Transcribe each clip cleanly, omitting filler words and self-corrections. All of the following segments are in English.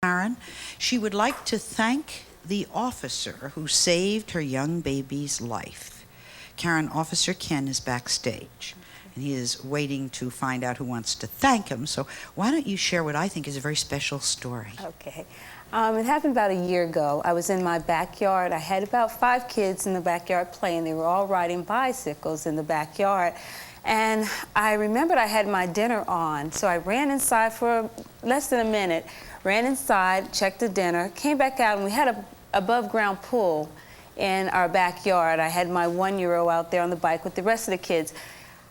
Karen. She would like to thank the officer who saved her young baby's life. Karen, Officer Ken is backstage, and he is waiting to find out who wants to thank him. So why don't you share what I think is a very special story? Okay. It happened about a year ago. I was in my backyard. I had about 5 kids in the backyard playing. They were all riding bicycles in the backyard. And I remembered I had my dinner on, so I ran inside for less than a minute, ran inside, checked the dinner, came back out, and we had a above-ground pool in our backyard. I had my 1-year-old out there on the bike with the rest of the kids.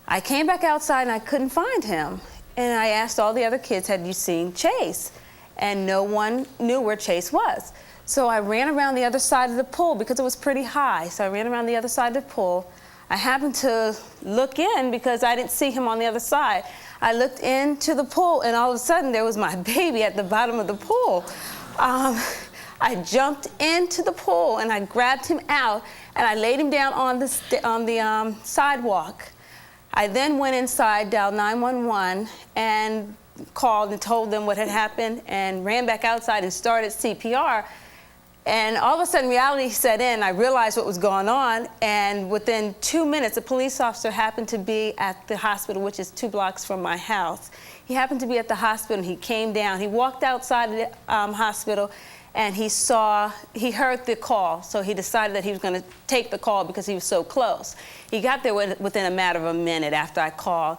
I came back outside and I couldn't find him. And I asked all the other kids, had you seen Chase? And no one knew where Chase was. So I ran around the other side of the pool because it was pretty high. So I ran around the other side of the pool. I happened to look in because I didn't see him on the other side. I looked into the pool and all of a sudden there was my baby at the bottom of the pool. I jumped into the pool and I grabbed him out and I laid him down on the sidewalk. I then went inside, dialed 911 and called and told them what had happened and ran back outside and started CPR. And all of a sudden reality set in. I realized what was going on, and within 2 minutes a police officer happened to be at the hospital, which is 2 blocks from my house. He happened to be at the hospital and he came down. He walked outside the hospital and he heard the call, so he decided that he was going to take the call because he was so close. He got there within a matter of a minute after I called.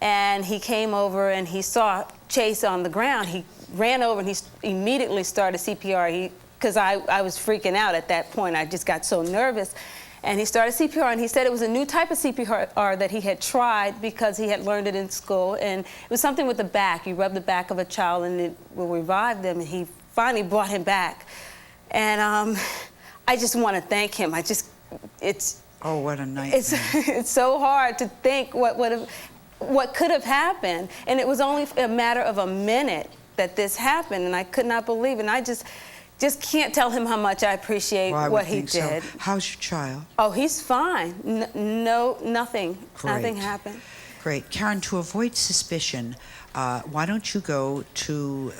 And he came over and he saw Chase on the ground. He ran over and he immediately started CPR because I was freaking out at that point. I just got so nervous. And he started CPR and he said it was a new type of CPR that he had tried because he had learned it in school. And it was something with the back. You rub the back of a child and it will revive them. And he finally brought him back. And I just want to thank him. Oh, what a nightmare. It's so hard to think what could have happened, and it was only a matter of a minute that this happened, and I could not believe it. And I just can't tell him how much I appreciate what he did. So. How's your child? Oh, he's fine. Nothing. Great. Nothing happened. Great. Karen, to avoid suspicion, why don't you go to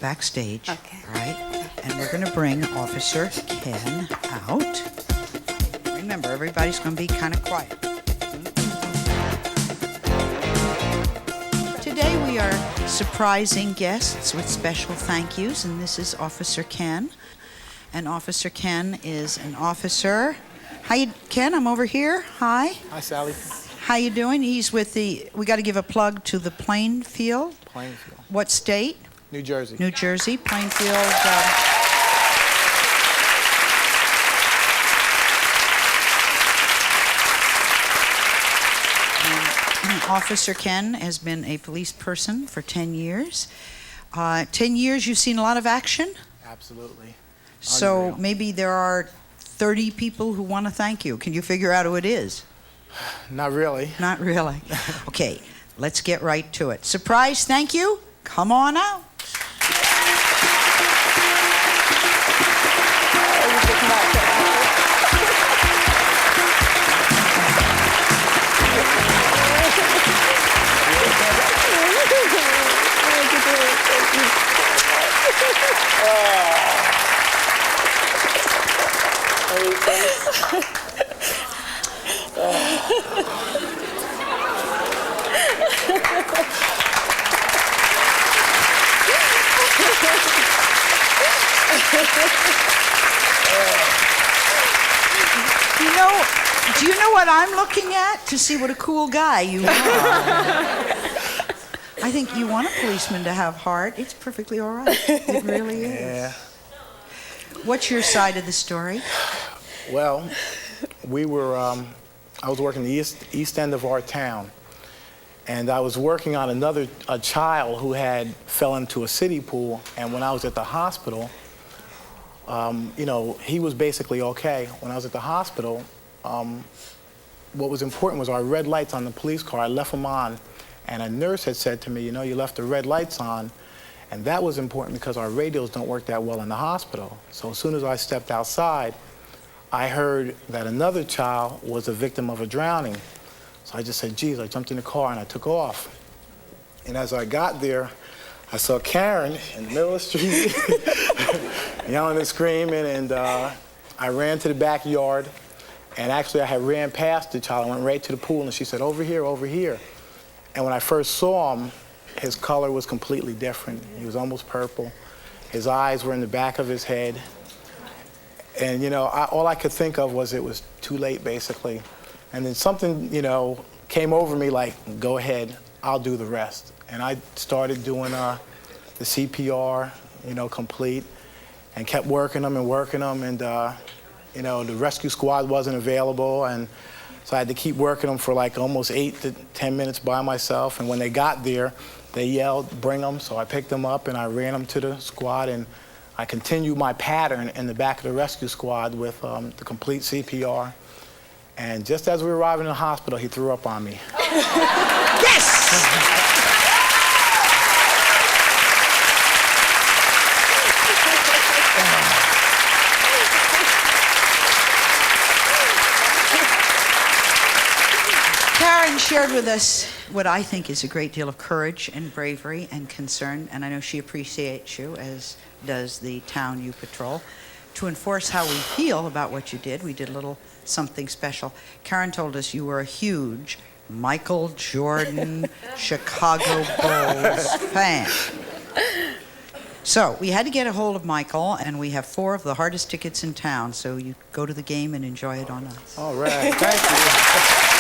backstage, right? And we're going to bring Officer Ken out. Remember, everybody's going to be kind of quiet. Today we are surprising guests with special thank yous, and this is Officer Ken. And Officer Ken is an officer. Hi, Ken, I'm over here. Hi. Hi, Sally. How you doing? He's with we got to give a plug to the Plainfield. Plainfield. What state? New Jersey. New Jersey, Plainfield. Officer Ken has been a police person for 10 years. 10 years, you've seen a lot of action? Absolutely. So Unreal. maybe there are 30 people who want to thank you. Can you figure out who it is? Not really. Not really. Okay, let's get right to it. Surprise, thank you. Come on out. Do you know what I'm looking at? To see what a cool guy you are. I think you want a policeman to have heart. It's perfectly all right. It really is. Yeah. What's your side of the story? Well, I was working the east end of our town, and I was working on a child who had fell into a city pool, and when I was at the hospital, he was basically okay. When I was at the hospital, what was important was our red lights on the police car. I left them on, and a nurse had said to me, you left the red lights on, and that was important because our radios don't work that well in the hospital. So as soon as I stepped outside, I heard that another child was a victim of a drowning. So I just said, geez, I jumped in the car and I took off. And as I got there, I saw Karen in the middle of the street yelling and screaming, and I ran to the backyard, and actually I had ran past the child. I went right to the pool, and she said, over here, over here. And when I first saw him, his color was completely different. He was almost purple. His eyes were in the back of his head. And, you know, all I could think of was it was too late, basically. And then something, you know, came over me like, go ahead, I'll do the rest. And I started doing the CPR, you know, complete, and kept working them. And, you know, the rescue squad wasn't available. And so I had to keep working them for like almost 8 to 10 minutes by myself. And when they got there, they yelled, bring them. So I picked them up and I ran them to the squad. And I continued my pattern in the back of the rescue squad with the complete CPR. And just as we were arriving in the hospital, he threw up on me. Yes! Karen shared with us what I think is a great deal of courage and bravery and concern, and I know she appreciates you, as does the town you patrol. To enforce how we feel about what you did, we did a little something special. Karen told us you were a huge Michael Jordan Chicago Bulls fan. So we had to get a hold of Michael, and we have 4 of the hardest tickets in town, so you go to the game and enjoy it on us. All right, thank you.